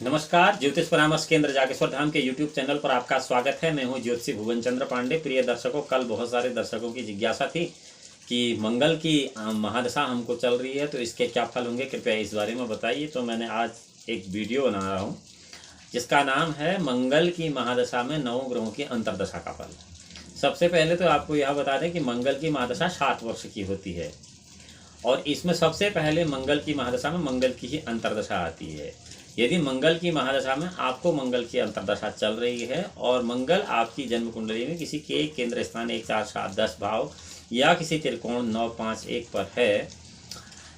नमस्कार, ज्योतिष परामर्श केंद्र जागेश्वर धाम के YouTube चैनल पर आपका स्वागत है। मैं हूं ज्योतिषी भुवन चंद्र पांडे। प्रिय दर्शकों, कल बहुत सारे दर्शकों की जिज्ञासा थी कि मंगल की महादशा हमको चल रही है तो इसके क्या फल होंगे, कृपया इस बारे में बताइए। तो मैंने आज एक वीडियो बना रहा हूँ जिसका नाम है मंगल की महादशा में 9 ग्रहों की अंतर्दशा का फल। सबसे पहले तो आपको यह बता दें कि मंगल की महादशा 7 वर्ष की होती है और इसमें सबसे पहले मंगल की महादशा में मंगल की ही अंतर्दशा आती है। यदि मंगल की महादशा में आपको मंगल की अंतर्दशा चल रही है और मंगल आपकी जन्म कुंडली में किसी के केंद्र स्थान 1, 4, 7, 10 भाव या किसी त्रिकोण 9, 5, 1 पर है,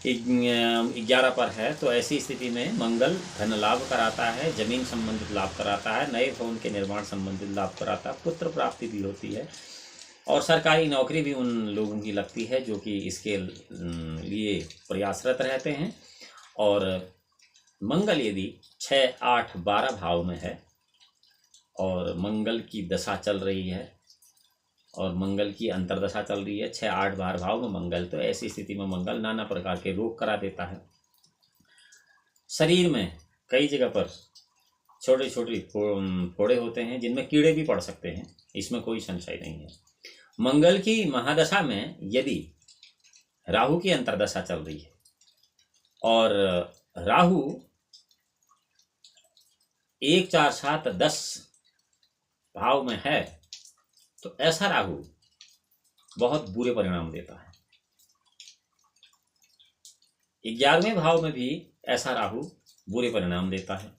11 पर है, तो ऐसी स्थिति में मंगल धन लाभ कराता है, जमीन संबंधित लाभ कराता है, नए भवन के निर्माण संबंधित लाभ कराता है, पुत्र प्राप्ति भी होती है और सरकारी नौकरी भी उन लोगों की लगती है जो कि इसके लिए प्रयासरत रहते हैं। और मंगल यदि 6, 8, 12 भाव में है और मंगल की दशा चल रही है और मंगल की अंतर्दशा चल रही है 6, 8, 12 भाव में मंगल, तो ऐसी स्थिति में मंगल नाना प्रकार के रोग करा देता है। शरीर में कई जगह पर छोटे छोटे फोड़े होते हैं जिनमें कीड़े भी पड़ सकते हैं, इसमें कोई संशय नहीं है। मंगल की महादशा में यदि राहु की अंतर्दशा चल रही है और राहु 1, 4, 7, 10 भाव में है तो ऐसा राहु बहुत बुरे परिणाम देता है। 11वें भाव में भी ऐसा राहु बुरे परिणाम देता है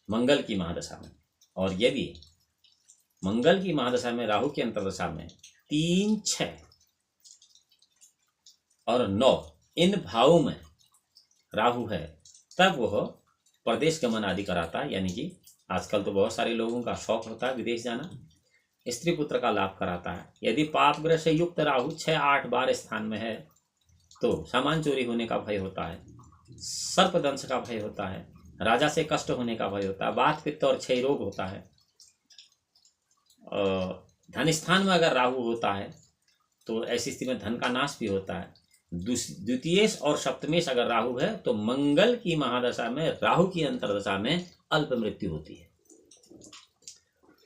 मंगल की महादशा में। और यदि मंगल की महादशा में राहु की अंतर्दशा में 3, 6 और 9 इन भावों में राहु है तब वह प्रदेश गमन आदि कराता है। यानी कि आजकल तो बहुत सारे लोगों का शौक होता है विदेश जाना, स्त्री पुत्र का लाभ कराता है। यदि पाप ग्रह से युक्त राहु 6, 8, 12 स्थान में है तो सामान चोरी होने का भय होता है, सर्पदंश का भय होता है, राजा से कष्ट होने का भय होता है, वात पित्त और क्षय रोग होता है। धन स्थान में अगर राहु होता है तो ऐसी स्थिति में धन का नाश भी होता है। द्वितीयेश और सप्तमेश अगर राहु है तो मंगल की महादशा में राहु की अंतर्दशा में अल्प मृत्यु होती है।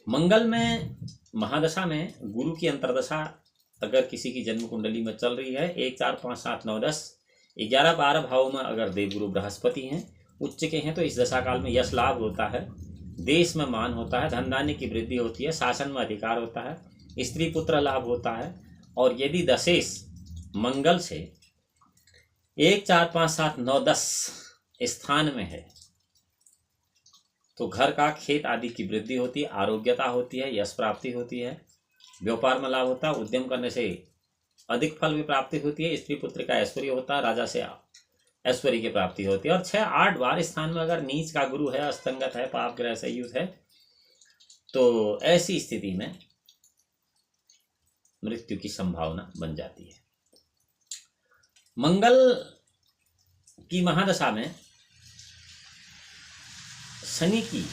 मंगल में महादशा में गुरु की अंतर्दशा अगर किसी की जन्म कुंडली में चल रही है 1, 4, 5, 7, 9, 10, 11, 12 भावों में अगर देवगुरु बृहस्पति हैं, उच्च के हैं, तो इस दशा काल में यश लाभ होता है, देश में मान होता है, धन धान्य की वृद्धि होती है, शासन में अधिकार होता है, स्त्री पुत्र लाभ होता है। और यदि दशेश मंगल से 1, 4, 5, 7, 9, 10 स्थान में है तो घर का खेत आदि की वृद्धि होती है, आरोग्यता होती है, यश प्राप्ति होती है, व्यापार में लाभ होता है, उद्यम करने से अधिक फल भी प्राप्ति होती है, स्त्री पुत्र का ऐश्वर्य होता है, राजा से ऐश्वर्य की प्राप्ति होती है। और 6, 8, 12 स्थान में अगर नीच का गुरु है, अस्तंगत है, पाप ग्रह से युक्त है तो ऐसी स्थिति में मृत्यु की संभावना बन जाती है। मंगल की महादशा में शनि की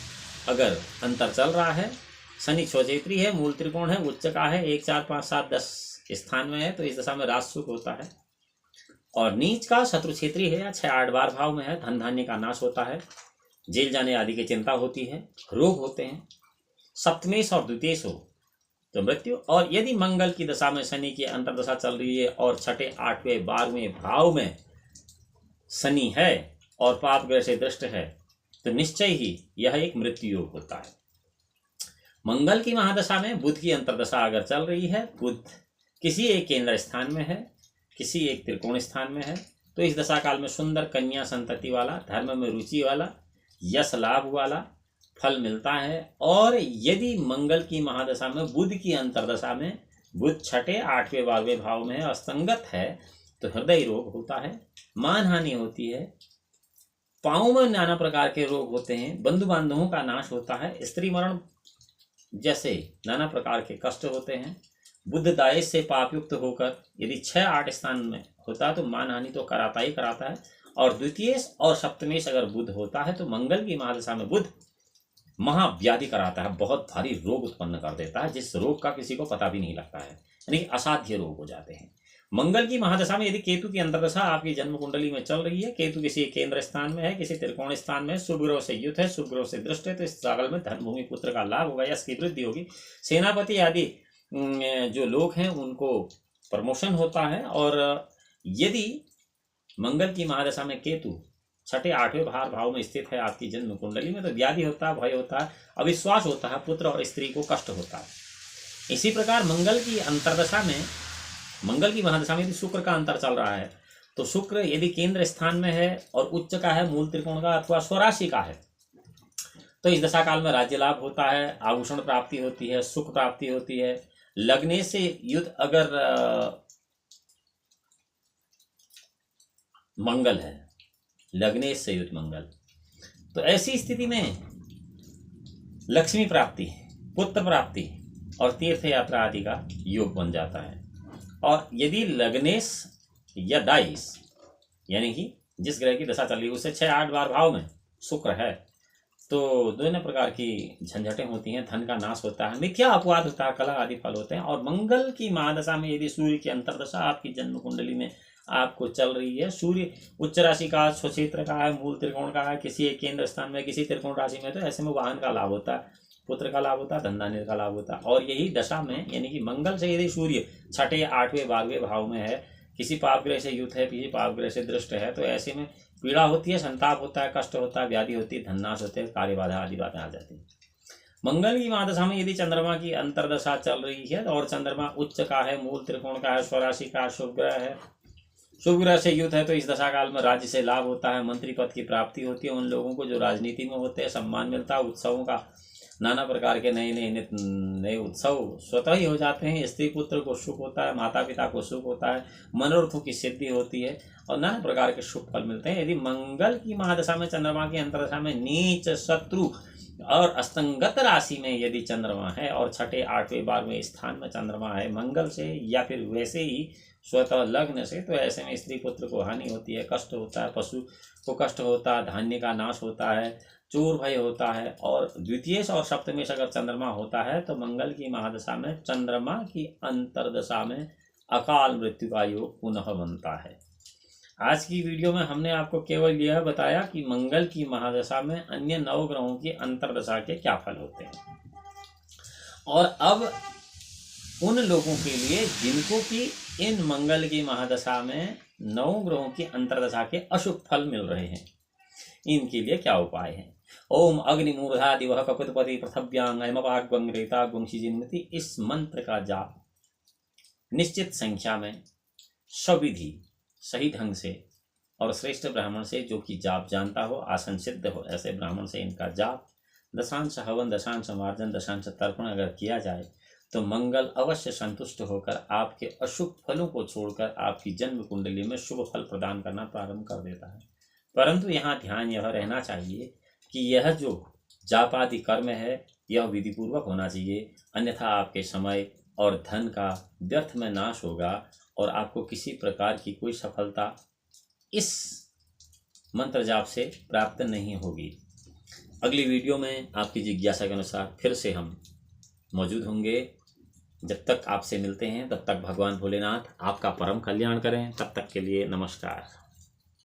अगर अंतर चल रहा है, शनि क्षोचेत्री है, मूल त्रिकोण है, उच्च का है, 1, 4, 5, 7, 10 स्थान में है तो इस दशा में राजसुख होता है। और नीच का शत्रु क्षेत्रीय है या 6, 8, 12 भाव में है, धन धान्य का नाश होता है, जेल जाने आदि की चिंता होती है, रोग होते हैं। सप्तमेश और द्वितीयेश हो तो मृत्यु। और यदि मंगल की दशा में शनि की अंतर्दशा चल रही है और 6, 8, 12वें भाव में शनि है और पाप ग्रह से दृष्ट है तो निश्चय ही यह एक मृत्यु योग होता है। मंगल की महादशा में बुध की अंतर्दशा अगर चल रही है, बुध किसी एक केंद्र स्थान में है, किसी एक त्रिकोण स्थान में है तो इस दशा काल में सुंदर कन्या संतति वाला, धर्म में रुचि वाला, यश लाभ वाला फल मिलता है। और यदि मंगल की महादशा में बुध की अंतर्दशा में बुध 6, 8, 12 भाव में है, असंगत है तो हृदय रोग होता है, मान हानि होती है, पाँव में नाना प्रकार के रोग होते हैं, बंधु बांधवों का नाश होता है, स्त्री मरण जैसे नाना प्रकार के कष्ट होते हैं। बुध दायेश से पापयुक्त होकर यदि 6, 8 स्थान में होता है तो मान हानि तो कराता ही कराता है। और द्वितीयेश और सप्तमेश अगर बुध होता है तो मंगल की महादशा में बुध महाव्याधि कराता है, बहुत भारी रोग उत्पन्न कर देता है जिस रोग का किसी को पता भी नहीं लगता है, यानी असाध्य रोग हो जाते हैं। मंगल की महादशा में यदि केतु की अंतर्दशा आपकी जन्म कुंडली में चल रही है, केतु किसी केंद्र स्थान में है, किसी त्रिकोण स्थान में, शुभ ग्रह से युत है, शुभ ग्रह से दृष्ट है, तो इस सागल में धन भूमि पुत्र का लाभ होगा, यश की वृद्धि होगी, सेनापति आदि जो लोग हैं उनको प्रमोशन होता है। और यदि मंगल की महादशा में केतु छठे आठवें भाव में स्थित है आपकी जन्म कुंडली में, तो व्याधि होता है, भय होता है, अविश्वास होता है, पुत्र और स्त्री को कष्ट होता है। इसी प्रकार मंगल की अंतर्दशा में, मंगल की महादशा में यदि शुक्र का अंतर चल रहा है, तो शुक्र यदि केंद्र स्थान में है और उच्च का है, मूल त्रिकोण का अथवा स्वराशि का है, तो इस दशा काल में राज्य लाभ होता है, आभूषण प्राप्ति होती है, सुख प्राप्ति होती है। लग्ने से युद्ध अगर मंगल है, लग्ने से युद्ध मंगल, तो ऐसी स्थिति में लक्ष्मी प्राप्ति, पुत्र प्राप्ति और तीर्थ यात्रा आदि का योग बन जाता है। और यदि लग्नेश या डाइस यानी कि जिस ग्रह की दशा चल रही है उससे 6-8 बार भाव में शुक्र है, तो दोनों प्रकार की झंझटें होती हैं, धन का नाश होता है, मिथ्या अपवाद होता है, कलह आदि फल होते हैं। और मंगल की महादशा में यदि सूर्य की अंतर्दशा आपकी जन्म कुंडली में आपको चल रही है, सूर्य उच्च राशि का, स्वक्षेत्र का है, मूल त्रिकोण का है, किसी एक केंद्र स्थान में, किसी त्रिकोण राशि में, तो ऐसे में वाहन का लाभ होता है, पुत्र का लाभ होता है, धनधान्य का लाभ होता है। और यही दशा में यानी कि मंगल से यदि सूर्य छठे 8वें 12वें भाव में है, किसी पाप ग्रह से युत है, किसी पाप ग्रह से दृष्ट है, तो ऐसे में पीड़ा होती है, संताप होता है, कष्ट होता है, व्याधि होती है, धननाश होते हैं, कार्य बाधा आदि बातें आ जाती हैं। मंगल की महादशा में यदि चंद्रमा की अंतर्दशा चल रही है और चंद्रमा उच्च का है, मूल त्रिकोण का है, स्वराशि का, शुभ ग्रह है, शुभ ग्रह से युत है, तो इस दशा काल में राज्य से लाभ होता है, मंत्री पद की प्राप्ति होती है। उन लोगों को जो राजनीति में होते हैं सम्मान मिलता है, उत्सवों का नाना प्रकार के नए उत्सव स्वतः ही हो जाते हैं, स्त्री पुत्र को सुख होता है, माता पिता को सुख होता है, मनोरथों की सिद्धि होती है और नाना प्रकार के शुभ फल मिलते हैं। यदि मंगल की महादशा में चंद्रमा की अंतर्दशा में नीच, शत्रु और अस्तंगत राशि में यदि चंद्रमा है और छठे 8वें 12वें स्थान में चंद्रमा है मंगल से या फिर वैसे ही स्वतः लग्न से, तो ऐसे में स्त्री पुत्र को हानि होती है, कष्ट होता है, पशु को कष्ट होता है, धान्य का नाश होता है, चोर भय होता है। और द्वितीय और सप्तमेश अगर चंद्रमा होता है तो मंगल की महादशा में चंद्रमा की अंतर्दशा में अकाल मृत्यु का योग पुनः बनता है। आज की वीडियो में हमने आपको केवल यह बताया कि मंगल की महादशा में अन्य 9 ग्रहों की अंतर्दशा के क्या फल होते हैं। और अब उन लोगों के लिए जिनको कि इन मंगल की महादशा में 9 ग्रहों की अंतर्दशा के अशुभ फल मिल रहे हैं, इनके लिए क्या उपाय है। ओम अग्निमूर्धा दिवह कपितपति पृथव्यांगमपाग्वंग्रेता गुंशिजिन्मति, इस मंत्र का जाप निश्चित संख्या में सविधि सही ढंग से और श्रेष्ठ ब्राह्मण से, जो कि जाप जानता हो, आसन सिद्ध हो, ऐसे ब्राह्मण से इनका जाप, दशांश हवन, दशांश मार्जन, दशांश तर्पण अगर किया जाए तो मंगल अवश्य संतुष्ट होकर आपके अशुभ फलों को छोड़कर आपकी जन्म कुंडली में शुभ फल प्रदान करना प्रारंभ कर देता है। परंतु यहाँ ध्यान यह रहना चाहिए कि यह जो जाप आदि कर्म है यह विधिपूर्वक होना चाहिए, अन्यथा आपके समय और धन का व्यर्थ में नाश होगा और आपको किसी प्रकार की कोई सफलता इस मंत्र जाप से प्राप्त नहीं होगी। अगली वीडियो में आपकी जिज्ञासा के अनुसार फिर से हम मौजूद होंगे। जब तक आपसे मिलते हैं तब तक भगवान भोलेनाथ आपका परम कल्याण करें। तब तक के लिए नमस्कार।